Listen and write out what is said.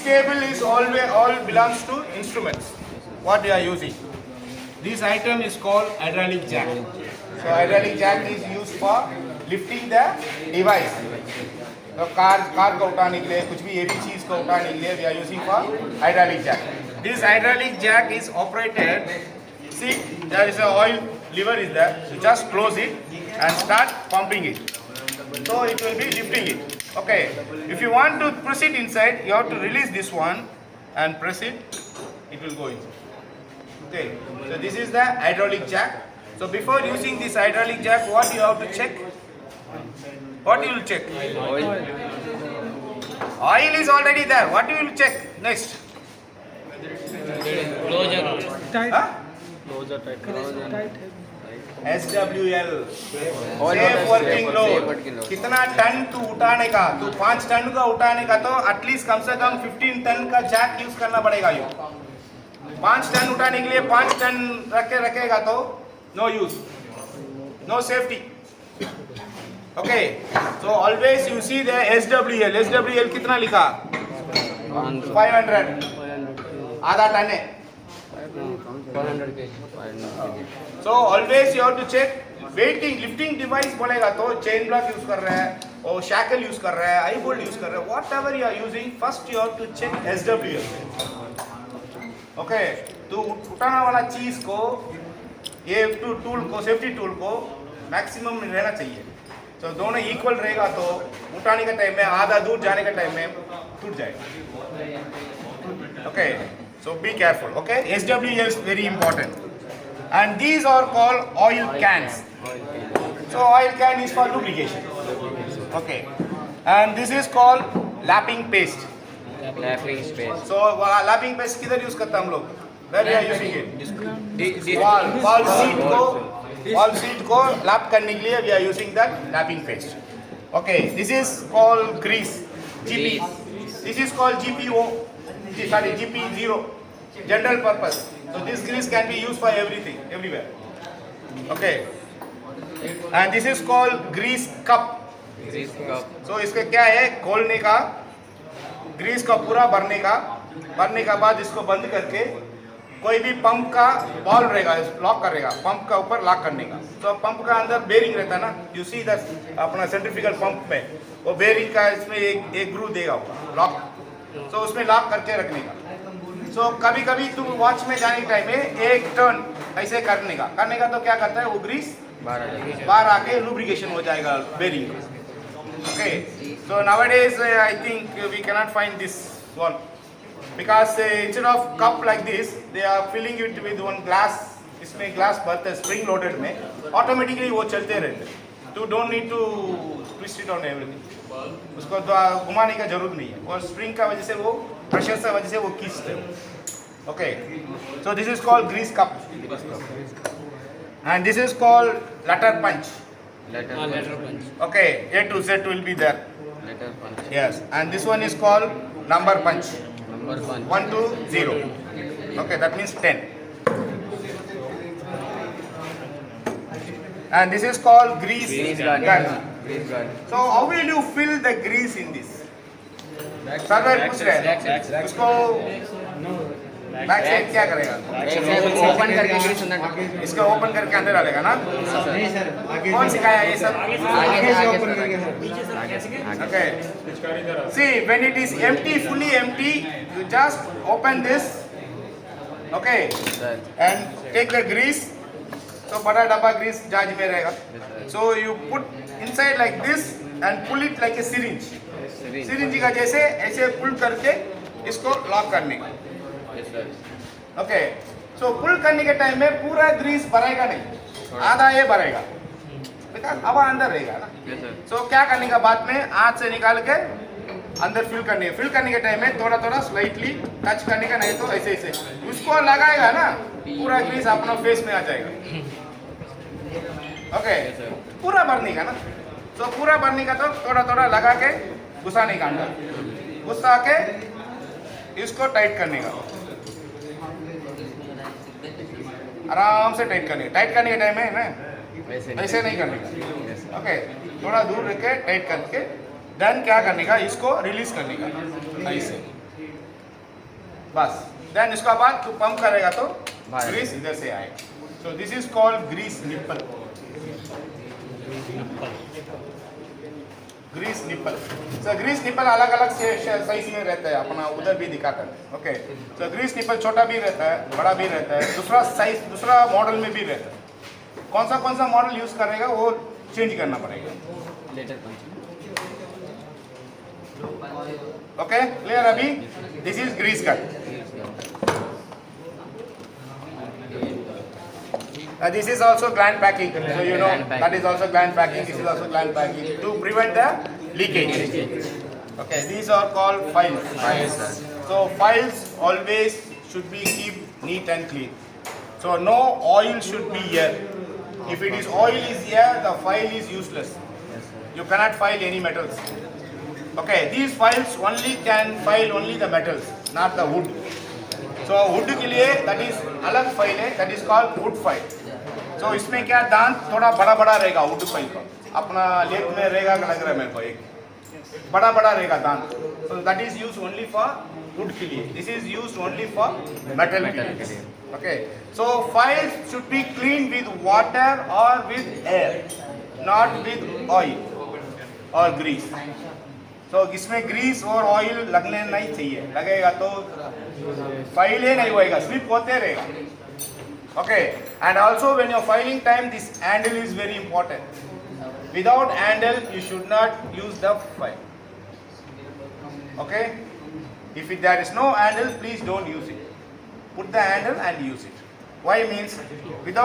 cable is all belongs to instruments. What we are using. This item is called hydraulic jack. So hydraulic jack is used for lifting the device. तो car को उठाने के लिए कुछ भी heavy चीज को उठाने के लिए we are using for hydraulic jack. This hydraulic jack is operated. See, there is a oil lever is there. You just close it and start pumping it. So it will be lifting it. Okay. If you want to proceed inside, you have to release this one and press it. It will go inside. Okay. So this is the hydraulic jack. So before using this hydraulic jack, what you have to check? What you will check? Oil is already there. What you will check next? Closure. Tight. Huh? Closer tight. Tight है. SWL safe working load कितना ton तू उठाने का, तू 5 ton का उठाने का तो एटलीस्ट कम से कम 15 टन का जैक यूज करना पड़ेगा. यू 5 टन उठाने के लिए 5 टन रखेगा तो no use, no safety. Okay, so always you see the SWL कितना लिखा? 500, आधा टन है. So always you have to check weighting, lifting device बोलेगा तो chain block यूज कर रहा है और shackle यूज कर रहा है, आई बोल्ट यूज कर रहा है, whatever you are using, first you have to check SWL. Okay, तो उठाने वाला चीज को, ये टूल को, सेफ्टी टूल को मैक्सिमम रहना चाहिए. तो दोनों इक्वल रहेगा तो उठाने के टाइम में, आधा दूर जाने के टाइम में टूट जाएगा. Okay, so be careful. Okay, SWL is very important. And these are called oil cans. So oil can is for lubrication. Okay, and this is called lapping paste. Lapping space. So lapping paste किधर use करते हैं हम लोग? Where we are using it? Wall seat को lap करने के लिए we are using that lapping paste. Okay, this is called grease. GP. This is called GPO. Sorry, GP0. General purpose. So this grease can be used for everything, everywhere. Okay. And this is called grease cup. Grease cup. So इसका क्या है? खोलने का, Greece का पूरा भरने का बाद इसको बंद करके कोई भी पंप का बॉल रहेगा, लॉक करेगा, पंप का ऊपर लॉक करने का. तो पंप का अंदर बेरिंग रहता है ना, यू सी दैट अपना सेंट्रीफ्यूगल पंप में वो बेरिंग का इसमें एक ग्रू देगा लॉक. तो उसमें लॉक करके रखने का. तो कभी कभी तुम वॉच में जाने के टाइम में एक टर्न ऐसे करने का तो क्या करता है वो ग्रीस बाहर आके लुब्रिकेशन हो जाएगा bearing. Okay, so nowadays I think we cannot find this one because instead of cup like this they are filling it with one glass. इसमें ग्लास भरते हैं स्प्रिंग लोडेड में, ऑटोमेटिकली वो चलते रहते. To don't need to twist it on everything. उसको घुमाने का जरूरत नहीं है, और स्प्रिंग का वजह से वो प्रेशर से वजह से वो खींचते हैं. Okay, so this is called grease cup and this is called letter punch. Letter punch. Okay, A to Z will be there. Letter punch. Yes, and this one is called number punch. Number punch. 1 to 0. Okay, that means 10. And this is called grease Grease gun. gun. Grease gun. So how will you fill the grease in this? Server पूछ रहे हैं उसको back side क्या करेगा? Open करके grease अंदर. इसका open करके अंदर डालेगा ना. नहीं सर, आगे कौन सिखाया ये सब? आगे ओपन करके sir. Okay. See, when it is empty, fully empty, you just open this. Okay. And take the grease. So बड़ा डब्बा grease जहाज में रहेगा. So you put inside like this and pull it like a syringe. Syringe का जैसे ऐसे पुल करके इसको लॉक करने का. ओके, सो पुल करने के टाइम में पूरा ग्रीस भरेगा नहीं, आधा ये भरेगा बिकॉज हवा अंदर रहेगा ना. सो क्या करने का बाद में हाथ से निकाल के अंदर फिल करने के टाइम में थोड़ा थोड़ा स्लाइटली टच करने का, नहीं तो ऐसे ऐसे उसको लगाएगा ना, पूरा ग्रीस अपना फेस में आ जाएगा. ओके, पूरा भरने का ना. सो पूरा भरने का तो थोड़ा थोड़ा लगा के घुसाने का अंदर, घुसा के इसको टाइट करने का, आराम से टाइट करने के टाइम में ना ऐसे नहीं करने का. ओके, थोड़ा दूर रख के टाइट करके देन क्या करने का, इसको रिलीज करने का ऐसे. बस देन इसका बाद तू पंप करेगा तो बाहर। ग्रीस इधर से आएगा. So this is called grease nipple. Grease nipple. So grease nipple अलग अलग साइज में रहता है, अपना उधर भी दिखाता है. ओके, सो ग्रीस निप्पल छोटा भी रहता है, बड़ा भी रहता है, दूसरा साइज दूसरा मॉडल में भी रहता है. कौन सा मॉडल यूज करेगा वो चेंज करना पड़ेगा. Letter punch okay clear. अभी this is grease cut. This is also gland packing, so you know that is also gland packing. This is also gland packing to prevent the leakage. Okay, these are called files. So files always should be keep neat and clean. So no oil should be here. If it is oil is here, the file is useless. You cannot file any metals. Okay, these files only can file only the metals, not the wood. So wood के लिए that is अलग file है, that is called wood file. So इसमें क्या दांत थोड़ा बड़ा बड़ा रहेगा wood फाइल का. अपना लेख में रहेगा लग रहा है मेरे को एक बड़ा बड़ा रहेगा दांत. So that is used only for wood के लिए. This is used only for metal के लिए. Okay. So files should be cleaned with water or with air, not with oil or grease. तो इसमें ग्रीस और ऑयल लगने नहीं चाहिए. लगेगा तो फाइल ही नहीं होएगा, स्लिप होते रहेगा. Okay, and also when you are filing time this handle is very important. Without handle you should not use the file. Okay, if there is no handle please don't use it. Put the handle and use it. Why means without